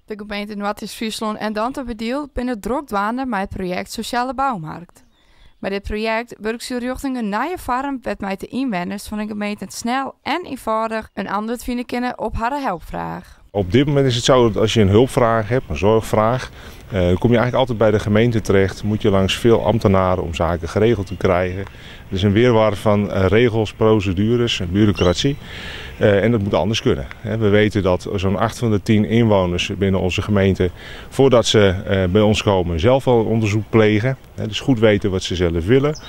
De gemeente Noord-Friesland en Danterbediel binnen druk dwaande met het project Sociale Bouwmarkt. Bij dit project werkt ze richting een nieuwe vorm met mij de inwoners van de gemeente snel en eenvoudig een antwoord vinden kunnen op haar hulpvraag. Op dit moment is het zo dat als je een hulpvraag hebt, een zorgvraag, dan kom je eigenlijk altijd bij de gemeente terecht. Moet je langs veel ambtenaren om zaken geregeld te krijgen. Het is een wirwar van regels, procedures, bureaucratie. En dat moet anders kunnen. We weten dat zo'n 8 van de 10 inwoners binnen onze gemeente, voordat ze bij ons komen, zelf al onderzoek plegen. Dus goed weten wat ze zelf willen.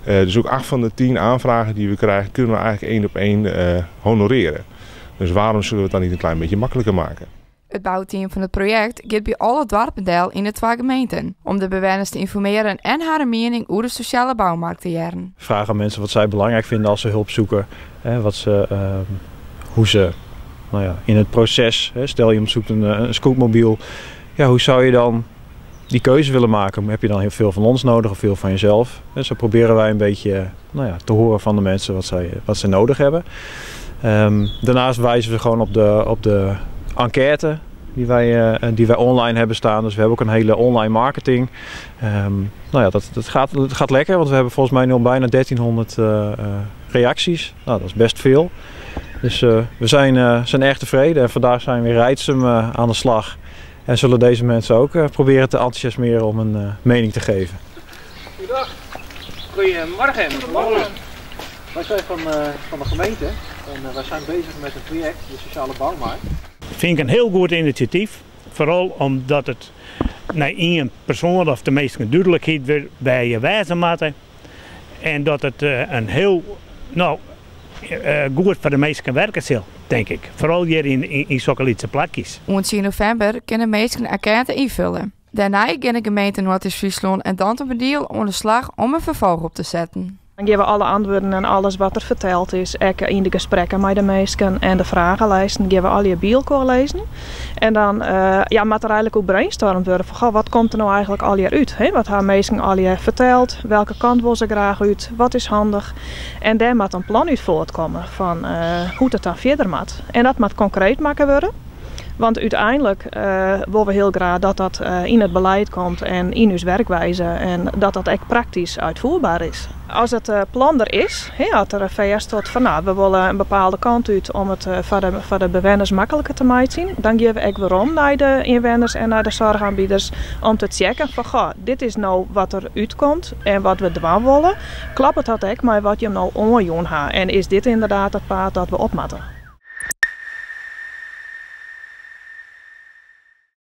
Dus ook 8 van de 10 aanvragen die we krijgen, kunnen we eigenlijk 1 op 1 honoreren. Dus waarom zullen we het dan niet een klein beetje makkelijker maken? Het bouwteam van het project gaat bij alle dorpen deel in de 2 gemeenten. Om de bewoners te informeren en haar mening over de sociale bouwmarkt te jaren. Vraag aan mensen wat zij belangrijk vinden als ze hulp zoeken. Hoe ze in het proces, stel je zoekt een scootmobiel. Ja, hoe zou je dan die keuze willen maken? Heb je dan heel veel van ons nodig of veel van jezelf? Zo proberen wij een beetje te horen van de mensen wat zij nodig hebben. Daarnaast wijzen we gewoon op de enquête die wij online hebben staan. Dus we hebben ook een hele online marketing. Dat gaat lekker, want we hebben volgens mij nu al bijna 1300 reacties. Nou, dat is best veel. Dus we zijn erg tevreden en vandaag zijn we in Reitsum aan de slag. En zullen deze mensen ook proberen te enthousiasmeren om een mening te geven. Goedendag. Goedemorgen. Wij zijn van de gemeente en wij zijn bezig met een project, de sociale bouwmarkt. Dat vind ik een heel goed initiatief. Vooral omdat het naar één persoon of de meeste duidelijkheid weer bij je wijzen maakt. En dat het een heel goed voor de mensen werken zal, denk ik. Vooral hier in zulke plekjes. Op 10 november kunnen mensen een enquête invullen. Daarna gaan de gemeente Noord-Friesland en Danterbediel aan de slag om een vervolg op te zetten. Dan geven we alle antwoorden en alles wat er verteld is. Ook in de gesprekken met de mensen en de vragenlijsten geven we al je bielkoor lezen. En dan moet er eigenlijk ook brainstormd worden van wat komt er nou eigenlijk al je uit? Hè? Wat haar mensen al je verteld? Welke kant wil ze graag uit? Wat is handig? En daar moet een plan uit voortkomen van hoe het dan verder moet. En dat moet concreet maken worden. Want uiteindelijk willen we heel graag dat dat in het beleid komt en in uw werkwijze en dat dat echt praktisch uitvoerbaar is. Als het plan er is, had er VS tot van we willen een bepaalde kant uit om het voor de bewoners makkelijker te maken, dan geven we ook waarom naar de inwoners en naar de zorgaanbieders om te checken van dit is nou wat er uitkomt en wat we doen willen. Klopt het ook maar wat je nou onjoen hebt en is dit inderdaad het paard dat we opmatten.